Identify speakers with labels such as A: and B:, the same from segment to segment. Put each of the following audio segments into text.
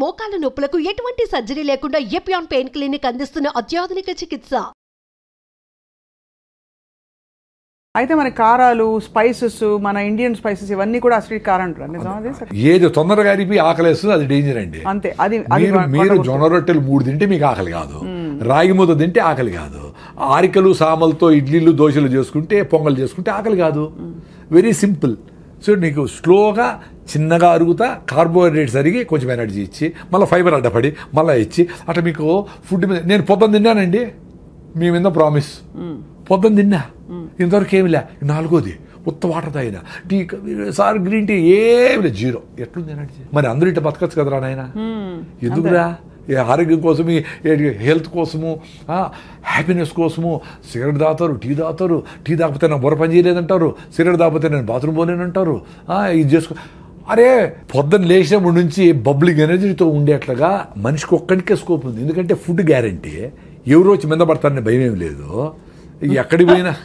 A: మోకాల నొప్పులకు ఎటువంటి సర్జరీ లేకుండా ఎపియాన్ పెయిన్ క్లినిక్ అందిస్తున్న అత్యాధునిక చికిత్స.
B: అయితే మన కారాలు, స్పైసెస్, మన ఇండియన్ స్పైసెస్ ఇవన్నీ కూడా అసలు కారం అంటారు.
C: ఏది తొందరగా అరిపి ఆకలేస్తుంది అది డేంజర్ అండి.
B: అంతే. అది
C: మీరు జొన్న రొట్టెలు 3 తింటే మీకు ఆకలి కాదు, రాగి ముద్ద తింటే ఆకలి కాదు, ఆరికలు సామలతో ఇడ్లీలు దోశలు చేసుకుంటే పొంగల్ చేసుకుంటే ఆకలి కాదు. Very simple. సో నీకు స్లోగా చిన్నగా అరుగుతా కార్బోహైడ్రేట్స్ అరిగి కొంచెం ఎనర్జీ ఇచ్చి మళ్ళీ ఫైబర్ అడ్డపడి మళ్ళీ ఇచ్చి అట్లా మీకు ఫుడ్ మీద. నేను పొద్దున్న తిన్నానండి, మీ మీద ప్రామిస్. పొద్దున్న తిన్నా, ఇంతవరకు ఏమి లే. 4వది ఉత్త వాటర్ తాగిన, టీ సార్ గ్రీన్ టీ ఏమి లేదు, 0. ఎట్లుంది ఎనర్జీ? మరి అందరూ ఇట్లా బతకచ్చు కదరా నాయన. ఎందుకురా? ఆరోగ్యం కోసము, హెల్త్ కోసము, హ్యాపీనెస్ కోసము సిగరెట్ తాగుతారు, టీ తాగుతారు. టీ తాగిపోతే నా బుర్ర పని చేయలేదంటారు, సిగరెట్ తాగిపోతే నేను బాత్రూమ్ పోలేనంటారు. ఇది చేసుకో. అరే పొద్దున్న లేచినప్పటి నుంచి బబ్లింగ్ ఎనర్జీతో ఉండేట్లుగా మనిషికి ఒక్కడికే స్కోప్ ఉంది. ఎందుకంటే ఫుడ్ గ్యారంటీ. ఎవరు వచ్చి మీద పడతారని భయం ఏమి లేదు. ఎక్కడికి పోయినా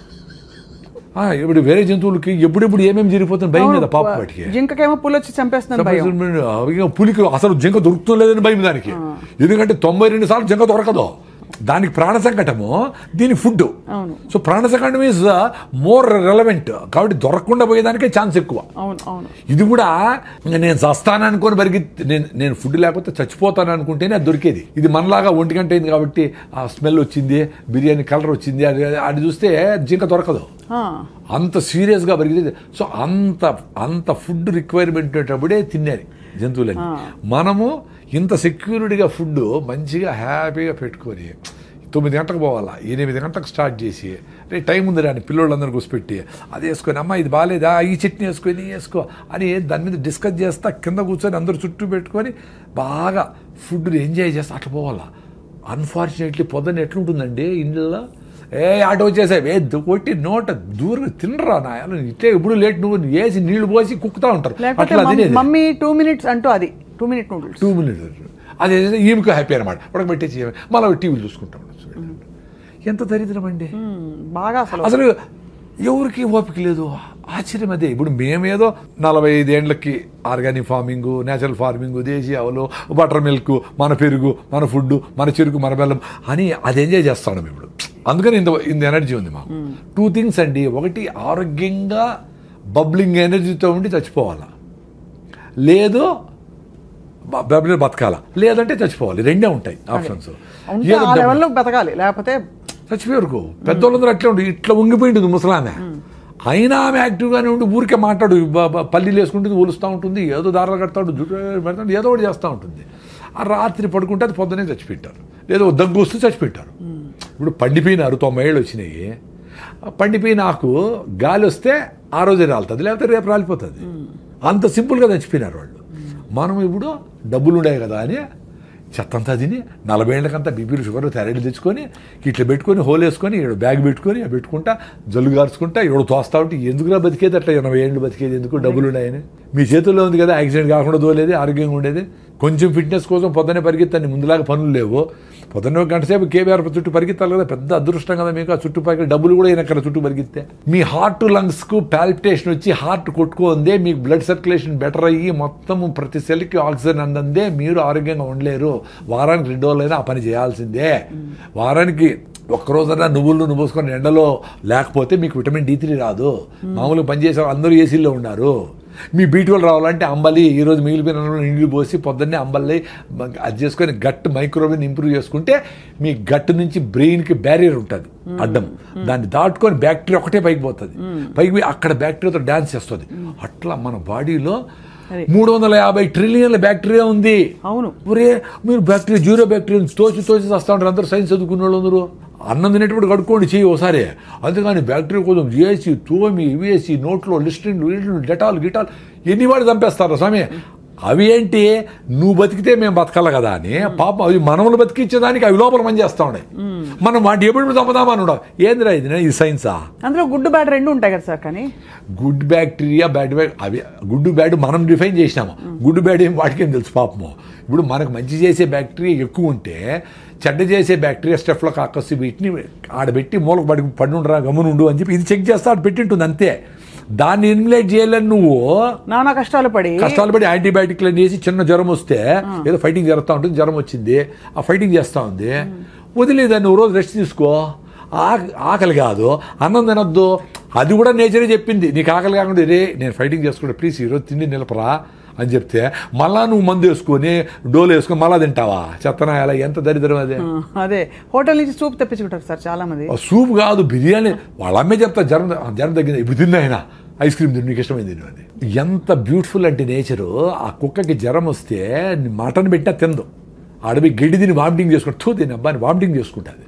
C: ఇప్పుడు వేరే జంతువులకి ఎప్పుడెప్పుడు ఏమేమి జరిగిపోతుంది భయం కదా. పాప వాటికి
B: జింకకేమో పులి వచ్చి చంపేస్తుంది.
C: పులికి అసలు జింక దొరుకుతుందని భయం దానికి. ఎందుకంటే 92 సార్లు జింక దొరకదు. దానికి ప్రాణ సంకటము, దీని ఫుడ్. సో ప్రాణ సంకటం ఈజ్ మోర్ రెలవెంట్. కాబట్టి దొరకకుండా పోయేదానికే ఛాన్స్ ఎక్కువ. ఇది కూడా నేను చస్తాను అనుకొని నేను ఫుడ్ లేకపోతే చచ్చిపోతాను అనుకుంటేనే అది దొరికేది. ఇది మనలాగా 1 గంట అయింది కాబట్టి ఆ స్మెల్ వచ్చింది, బిర్యానీ కలర్ వచ్చింది, అది చూస్తే జింక దొరకదు. అంత సీరియస్గా పెరిగింది. సో అంత ఫుడ్ రిక్వైర్మెంట్ ఉండేటప్పుడే తినేది జంతువులని. మనము ఇంత సెక్యూరిటీగా ఫుడ్ మంచిగా హ్యాపీగా పెట్టుకొని 9 గంటలకు పోవాలా, 8 గంటలకు స్టార్ట్ చేసి రే టైం ఉంది రాని పిల్లోళ్ళందరూ కూర్చోపెట్టి అది వేసుకొని, అమ్మ ఇది బాగాలేదా, ఈ చట్నీ వేసుకొని వేసుకో అని దాని మీద డిస్కస్ చేస్తా కింద కూర్చొని అందరూ చుట్టూ పెట్టుకొని బాగా ఫుడ్ని ఎంజాయ్ చేస్తా అట్లా పోవాలా. అన్ఫార్చునేట్లీ పొద్దున్న ఎట్లుంటుందండి ఇంట్లో, ఆటో వచ్చేసాయి కొట్టి నోట దూరంగా తినరా నాయాలు, ఇట్లే ఇప్పుడు లేట్ నువ్వు వేసి నీళ్లు పోసి కుక్కుతా ఉంటారు. అట్లా తినేది.
B: మమ్మీ 2 minutes అంటూ అది 2 minute నూడిల్స్
C: 2 minutes అదే ఈమెకు హ్యాపీ అనమాట. ఉడకబెట్టేసి మళ్ళీ టీవీలు చూసుకుంటాం. ఎంత దరిద్రం అండి
B: బాగా.
C: అసలు ఎవరికి ఓపిక లేదు. ఆశ్చర్యం అదే. ఇప్పుడు మేమేదో 45 ఏళ్ళకి ఆర్గానిక్ ఫార్మింగ్, నేచురల్ ఫార్మింగ్, దేశీ ఆవులు, బటర్ మిల్క్, మన పెరుగు, మన ఫుడ్, మన చెరుకు, మన బెల్లం అని అది ఎంజాయ్ చేస్తాం ఇప్పుడు. అందుకని ఇంత ఎనర్జీ ఉంది మాకు. 2 things అండి. ఒకటి ఆరోగ్యంగా బబ్లింగ్ ఎనర్జీతో ఉండి చచ్చిపోవాలా, లేదు బతకాల, లేదంటే చచ్చిపోవాలి. 2 ఉంటాయి ఆప్షన్స్.
B: బతకాలి లేకపోతే
C: చచ్చిపోయే వరకు. పెద్దోళ్ళందరూ అట్లే ఉంటుంది. ఇట్లా ఉంగిపోయింటుంది ముసలామె. అయినా ఆమె యాక్టివ్గానే ఉండి ఊరికే మాట్లాడు, పల్లీలు వేసుకుంటుంది, ఊలుస్తూ ఉంటుంది, ఏదో దారాలు కడతాడు, జుట్టు పెడతాడు, ఏదో ఒకటి చేస్తూ ఉంటుంది. ఆ రాత్రి పడుకుంటే అది పొద్దునే చచ్చిపెట్టారు, లేదో దగ్గు వస్తూ చచ్చిపెట్టారు. ఇప్పుడు పండిపోయినారు, 90 ఏళ్ళు వచ్చినాయి. పండిపోయిన ఆకు గాలి వస్తే ఆ రోజే రాలుతుంది, లేకపోతే రేపు రాలిపోతుంది. అంత సింపుల్గా చచ్చిపోయినారు వాళ్ళు. మనం ఇప్పుడు డబ్బులు ఉన్నాయి కదా అని చెత్తంతా తిని 40 ఏళ్ళకంతా బీపీలు, షుగర్, థైరాయిడ్ తెచ్చుకొని ఇట్లా పెట్టుకొని హోల్ వేసుకొని బ్యాగ్ పెట్టుకొని పెట్టుకుంటా జల్లు గార్చుకుంటా తోస్తా ఉంటే ఎందుకురా బతికేది? అట్లా 80 ఏళ్ళు బతికేది ఎందుకు? డబ్బులు ఉన్నాయని. మీ చేతుల్లో ఉంది కదా, యాక్సిడెంట్ కాకుండా తోలేది, ఆరోగ్యంగా ఉండేది. కొంచెం ఫిట్నెస్ కోసం పొద్దున్నే పరిగెత్తండి. ముందులాగా పనులు లేవు. పొద్దున్న 1 గంట సేపు కేబీఆర్ చుట్టూ పరిగెత్తాలి కదా, పెద్ద అదృష్టం కదా మీకు. ఆ చుట్టూ డబ్బులు కూడా ఎక్కడ చుట్టూ పరిగెత్తే మీ హార్ట్ లంగ్స్కు పాల్పిటేషన్ వచ్చి హార్ట్ కొట్టుకుందే, మీకు బ్లడ్ సర్క్యులేషన్ బెటర్ అయ్యి మొత్తం ప్రతి సెల్కి ఆక్సిజన్ అందందే మీరు ఆరోగ్యంగా ఉండలేరు. వారానికి 2 రోజులైనా ఆ పని చేయాల్సిందే. వారానికి ఒక్కరోజైనా నువ్వులు పోసుకొని ఎండలో లేకపోతే మీకు విటమిన్ D3 రాదు. మామూలుగా పనిచేసే అందరూ ఏసీల్లో ఉన్నారు. మీ B12 రావాలంటే అంబలి, ఈరోజు మిగిలిపోయిన నీళ్ళు పోసి పొద్దున్నే అంబలి అది చేసుకొని గట్ మైక్రోవేవ్ ఇంప్రూవ్ చేసుకుంటే మీ గట్ నుంచి బ్రెయిన్కి బ్యారియర్ ఉంటుంది అడ్డం, దాన్ని దాటుకొని బ్యాక్టీరియా ఒకటే పైకి పోతుంది. పైకి పోయి అక్కడ బ్యాక్టీరియాతో డ్యాన్స్ చేస్తుంది. అట్లా మన బాడీలో 350 ట్రిలియన్ల బ్యాక్టీరియా ఉంది.
B: అవును.
C: ఒరే మీరు బ్యాక్టీరియా, జీరో బ్యాక్టీరియా తోచి వస్తూ ఉంటారు అందరూ, సైన్స్ చదువుకున్న వాళ్ళు అందరూ. అన్నం తినేటప్పుడు కడుక్కోండి చెయ్యి ఒకసారి. అంతేగాని బ్యాక్టీరియా కోసం చేసి తోమి వేసి నోట్లో లిస్ట్రిన్లు డెటాల్ గిటాల్ ఎన్ని వాడు చంపేస్తారు స్వామి. అవి ఏంటి, నువ్వు బతికితే మేము బతకాల కదా అని పాపం అవి మనములు బతికించేదానికి అవి లోపల పని చేస్తా ఉన్నాయి. మనం వాటి ఎప్పుడు చంపుదామని ఉండవు. ఏందిరా ఇది సైన్సా?
B: అందులో గుడ్ బ్యాడ్ 2 ఉంటాయి కదా సార్. కానీ
C: గుడ్ బ్యాక్టీరియా, బ్యాడ్ అవి గుడ్ బ్యాడ్ మనం డిఫైన్ చేసినాము. గుడ్ బ్యాడ్ ఏం వాటికేం తెలుసు పాపము. ఇప్పుడు మనకు మంచి చేసే బ్యాక్టీరియా ఎక్కువ ఉంటే చెడ్డ చేసే బ్యాక్టీరియా స్టెఫ్లోకాకస్ వీటిని ఆడబెట్టి మూలకు పడి ఉండరా గమ్మునుండు అని చెప్పి ఇది చెక్ చేస్తా ఆడ పెట్టింటుంది అంతే. దాన్ని ఎలిమినేట్ చేయాలని నువ్వు
B: నానా కష్టాలు పడి
C: యాంటీబయాటిక్లు వేసి చిన్న జ్వరం వస్తే ఏదో ఫైటింగ్ జరుగుతూ ఉంటుంది, జ్వరం వచ్చింది, ఆ ఫైటింగ్ చేస్తూ ఉంది, వదిలేదాన్ని నువ్వు రోజు రెస్ట్ తీసుకో. ఆకలి కాదు, అన్నం తినొద్దు, అది కూడా నేచరే చెప్పింది. నీకు ఆకలి కాకుండా రే నేను ఫైటింగ్ చేసుకుంటా ప్లీజ్ ఈరోజు తిండి నిలపరా అని చెప్తే మళ్ళా నువ్వు మందు వేసుకొని డోలు వేసుకొని మళ్ళా తింటావా? చెత్తనా ఎలా, ఎంత దరిద్రం అదే.
B: అదే హోటల్ నుంచి సూప్ తెప్పించుకుంటారు సార్ చాలా మంది.
C: సూప్ కాదు, బిర్యానీ. వాళ్ళ అమ్మే చెప్తా జ్వరం తగ్గింది, ఇప్పుడు తిన్నా ఆయన ఐస్ క్రీమ్ తిని నీకు ఇష్టమైంది తిను అని. ఎంత బ్యూటిఫుల్ అంటే నేచరు. ఆ కుక్కకి జ్వరం వస్తే మటన్ పెట్టినా తిందు, అడవి గడ్డి తిని వామిటింగ్ చేసుకుంటూ తిని అబ్బాయిని వామిటింగ్ చేసుకుంటుంది.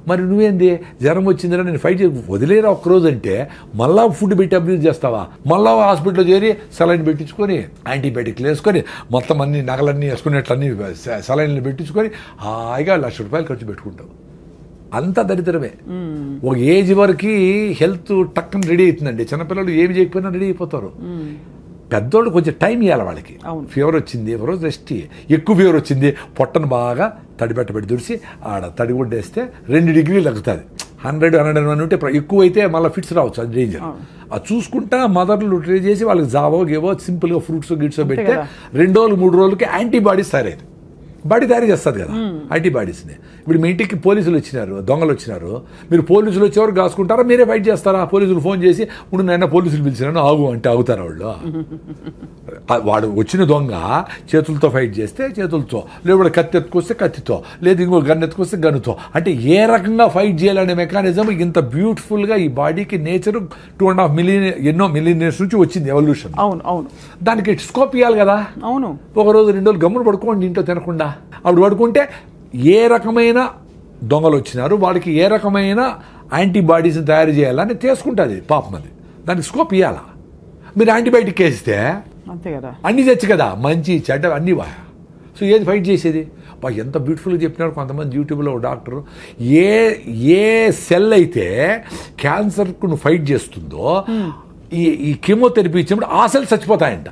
C: మరి నువ్వేంది జ్వరం వచ్చిందిరా నేను ఫైట్ చేసి వదిలేరా ఒక్కరోజు అంటే మళ్ళా ఫుడ్ పెట్టి అబ్యూజ్ చేస్తావా? మళ్ళా హాస్పిటల్లో చేరి సెలైన్ పెట్టించుకొని యాంటీబయాటిక్లు వేసుకొని మొత్తం అన్ని నగలన్నీ వేసుకునేట్లన్నీ సెలైన్లు పెట్టించుకొని హాయిగా ₹1,00,000 ఖర్చు పెట్టుకుంటావు. అంత దరిద్రమే. ఒక ఏజ్ వరకు హెల్త్ టక్కన రెడీ అవుతుందండి. చిన్నపిల్లలు ఏమి చేయకపోయినా రెడీ అయిపోతారు. పెద్దోళ్ళు కొంచెం టైం ఇవ్వాలి వాళ్ళకి. ఫీవర్ వచ్చింది ఒకరోజు రెస్ట్, ఎక్కువ ఫీవర్ వచ్చింది పొట్టను బాగా తడిపెట్టబెట్టి దుడిసి ఆడ తడిగుడ్డ వేస్తే 2 డిగ్రీలు తగ్గుతుంది. 100-101 ఉంటే ఎక్కువ అయితే మళ్ళీ ఫిట్స్ రావచ్చు, అది డేంజర్. అది చూసుకుంటా మదర్లు ట్రై చేసి వాళ్ళకి జావో గేవో సింపుల్గా ఫ్రూట్స్ గిట్సో పెడితే 2 రోజులు 3 రోజులకి యాంటీబాడీస్ తయారైంది. బాడీ తయారు చేస్తుంది కదా యాంటీబాడీస్ని. ఇప్పుడు మీ ఇంటికి పోలీసులు వచ్చినారు, దొంగలు వచ్చినారు, మీరు పోలీసులు వచ్చేవారు కాసుకుంటారా, మీరే ఫైట్ చేస్తారా? పోలీసులు ఫోన్ చేసి ఇప్పుడు నైనా పోలీసులు పిలిచినాను ఆగు అంటే ఆగుతారు వాళ్ళు? వాడు వచ్చిన దొంగ చేతులతో ఫైట్ చేస్తే చేతులతో, లేదా కత్తి ఎత్తుకొస్తే కత్తితో, లేదా ఇంకో గన్ ఎత్తుకొస్తే గన్నుతో. అంటే ఏ రకంగా ఫైట్ చేయాలనే మెకానిజం ఇంత బ్యూటిఫుల్గా ఈ బాడీకి నేచర్ 2.5 మిలియన్ ఎన్నో మిలియన్ ఇయర్స్ నుంచి వచ్చింది ఎవల్యూషన్.
B: అవును అవును.
C: దానికి స్కోప్ ఇవ్వాలి కదా.
B: అవును.
C: ఒక రోజు 2 రోజులు గమ్మును పడుకోండి ఇంట్లో తినకుండా. అప్పుడు పడుకుంటే ఏ రకమైన దొంగలు వచ్చినారు, వాళ్ళకి ఏ రకమైన యాంటీబాడీస్ని తయారు చేయాలని తీసుకుంటుంది పాపం. అది దానికి స్కోప్ ఇవ్వాలా? మీరు యాంటీబయాటిక్ వేస్తే
B: అంతే కదా,
C: అన్నీ తెచ్చు కదా, మంచి చెడ్డ అన్నీ వా. సో ఏది ఫైట్ చేసేది? ఎంత బ్యూటిఫుల్గా చెప్పినారు కొంతమంది యూట్యూబ్లో. డాక్టరు ఏ సెల్ అయితే క్యాన్సర్కు నువ్వు ఫైట్ చేస్తుందో ఈ కెమోథెరపీ ఇచ్చినప్పుడు ఆ సెల్స్ చచ్చిపోతాయంట.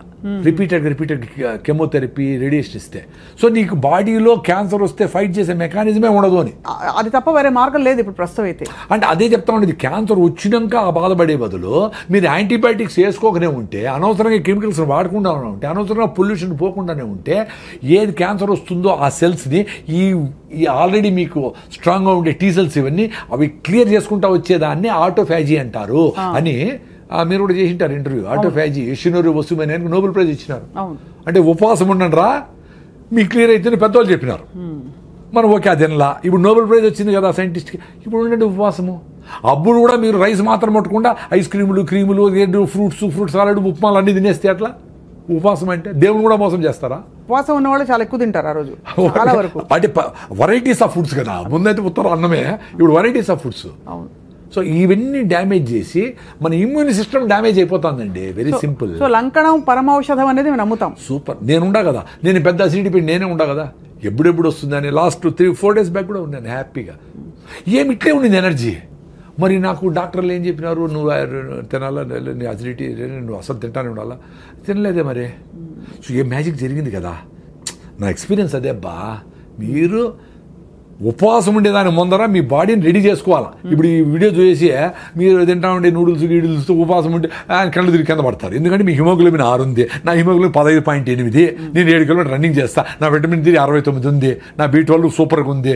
C: రిపీటెడ్ కెమోథెరపీ రేడియేషన్ ఇస్తే. సో నీకు బాడీలో క్యాన్సర్ వస్తే ఫైట్ చేసే మెకానిజమే ఉండదు అని.
B: అది తప్ప వేరే మార్గం లేదు ఇప్పుడు ప్రస్తుతం అయితే.
C: అంటే అదే చెప్తా ఉండేది, క్యాన్సర్ వచ్చినాక ఆ బాధపడే బదులు మీరు యాంటీబయాటిక్స్ వేసుకోకనే ఉంటే, అనవసరంగా కెమికల్స్ వాడకుండా ఉంటే, అనవసరంగా పొల్యూషన్ పోకుండానే ఉంటే, ఏది క్యాన్సర్ వస్తుందో ఆ సెల్స్ని ఈ ఆల్రెడీ మీకు స్ట్రాంగ్గా ఉండే టీ సెల్స్ ఇవన్నీ అవి క్లియర్ చేసుకుంటా వచ్చేదాన్ని ఆటోఫాజీ అంటారు అని మీరు కూడా చేసింటారు ఇంటర్వ్యూ. ఆటోఫాజీ యషినోరి వసుమని నోబెల్ ప్రైజ్ ఇచ్చినారు. అంటే ఉపవాసం ఉండండి రా మీకు క్లియర్ అయితే పెద్దవాళ్ళు చెప్పినారు. మనం ఓకే అది తినలా. ఇప్పుడు నోబెల్ ప్రైజ్ వచ్చింది కదా సైంటిస్ట్కి, ఇప్పుడు ఉండండి ఉపవాసము. అప్పుడు కూడా మీరు రైస్ మాత్రం పట్టకుండా ఐస్ క్రీములు ఫ్రూట్స్ సాలడ్ ఉప్మాలు అన్నీ తినేస్తే అట్లా ఉపవాసం అంటే దేవుని కూడా మోసం చేస్తారా?
B: ఉపవాసం ఉన్న వాళ్ళు చాలా ఎక్కువ తింటారు ఆ రోజు చాలా వరకు.
C: అంటే వెరైటీస్ ఆఫ్ ఫుడ్స్ కదా, ముందైతే ఉత్తరం అన్నమే, ఇప్పుడు వెరైటీస్ ఆఫ్ ఫుడ్స్.
B: అవును.
C: సో ఇవన్నీ డ్యామేజ్ చేసి మన ఇమ్యూన్ సిస్టమ్ డ్యామేజ్ అయిపోతుందండి. Very simple.
B: సో లంకణం పరమౌషధం అనేది మేము నమ్ముతాం.
C: సూపర్. నేను ఉండా కదా, నేను పెద్ద అసిడిటీ పెట్టి నేనే ఉండా కదా, ఎప్పుడెప్పుడు వస్తుందని లాస్ట్ 3-4 days బ్యాక్ కూడా ఉన్నాను హ్యాపీగా. ఏమి ఇట్లే ఉండింది ఎనర్జీ. మరి నాకు డాక్టర్లు ఏం చెప్పినారు, నువ్వు తినాలా, నీ అసిడిటీ నువ్వు అసలు తింటానే ఉండాలా, తినలేదే మరి. సో ఏ మ్యాజిక్ జరిగింది కదా. నా ఎక్స్పీరియన్స్ అదే అబ్బా. మీరు ఉపవాసం ఉండేదాని ముందర మీ బాడీని రెడీ చేసుకోవాలా. ఇప్పుడు ఈ వీడియో చూసి మీరు తింటా ఉండే గీడిల్స్తో ఉపవాసం ఉంటే కళ్ళు తిరిగి కింద పడతారు. ఎందుకంటే మీ హిమోగ్లోబిన్ 6 ఉంది, నా హిమోగ్లోబిన్ 15.8, నేను 7 కిలోమీటర్ రన్నింగ్ చేస్తా, నా విటమిన్ D 69 ఉంది, నా B12 సూపర్గా ఉంది,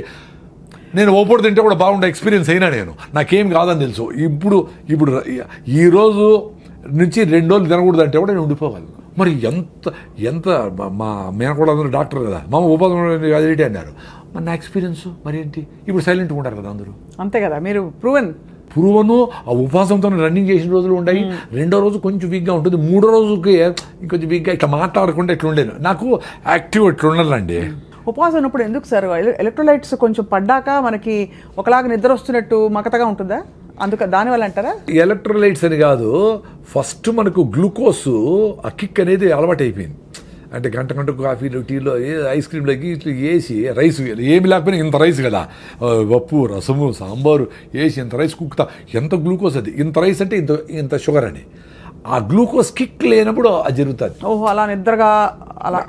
C: నేను ఓపోడు తింటే కూడా బాగుండే ఎక్స్పీరియన్స్ అయినా నేను, నాకేం కాదని తెలుసు. ఇప్పుడు ఈరోజు నుంచి 2 రోజులు తినకూడదు అంటే కూడా నేను ఉండిపోగలను. మరి ఎంత మా మేనకోడ అందరూ డాక్టర్ కదా, మా ఉపవాసం అదిటి అన్నారు. మరి నా ఎక్స్పీరియన్స్ మరి ఏంటి? ఇప్పుడు సైలెంట్గా ఉంటారు కదా అందరూ.
B: అంతే కదా, మీరు ప్రూవను ఆ ఉపవాసంతో రన్నింగ్ చేసిన రోజులు ఉన్నాయి. 2వ రోజు కొంచెం వీక్గా ఉంటుంది, 3వ రోజుకి ఇంకొంచెం వీక్గా ఇట్లా మాట్లాడకుండా ఇట్లా ఉండేది. నాకు యాక్టివ్ ఇట్లా ఉండాలండి. ఉపవాసం ఉన్నప్పుడు ఎందుకు సార్ ఎలక్ట్రోలైట్స్ కొంచెం పడ్డాక మనకి ఒకలాగా నిద్ర వస్తున్నట్టు మకతగా ఉంటుందా? దానివల్ల అంటారా?
C: ఎలక్ట్రోలైట్స్ అని కాదు, ఫస్ట్ మనకు గ్లూకోజ్ ఆ కిక్ అనేది అలవాటు అయిపోయింది. అంటే గంట కాఫీలో టీలో ఐస్ క్రీమ్లోకి ఇట్లా వేసి రైస్ ఏమి లేకపోయినా ఇంత రైస్ కదా, పప్పు రసము సాంబారు వేసి ఇంత రైస్ కుక్తా, ఎంత గ్లూకోజ్ అది, ఇంత రైస్ అంటే ఇంత షుగర్ అని. ఆ గ్లూకోజ్ కిక్ లేనప్పుడు అది జరుగుతుంది.
B: ఓహో, అలా నిద్రగా అలా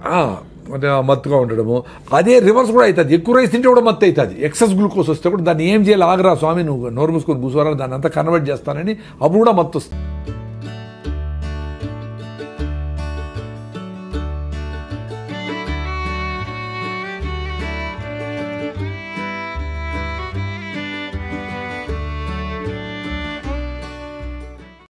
C: అంటే మత్తుగా ఉండడము. అదే రివర్స్ కూడా అవుతుంది, ఎక్కువ రైస్ తింటే కూడా మత్తు అవుతుంది. ఎక్సెస్ గ్లూకోజ్ వస్తే కూడా దాన్ని ఏం చేయాలి, ఆగరా స్వామి నువ్వు నోరు మూసుకొని కూర్చోరా, దాన్ని అంతా కన్వర్ట్ చేస్తానని అప్పుడు కూడా మత్తు వస్తుంది.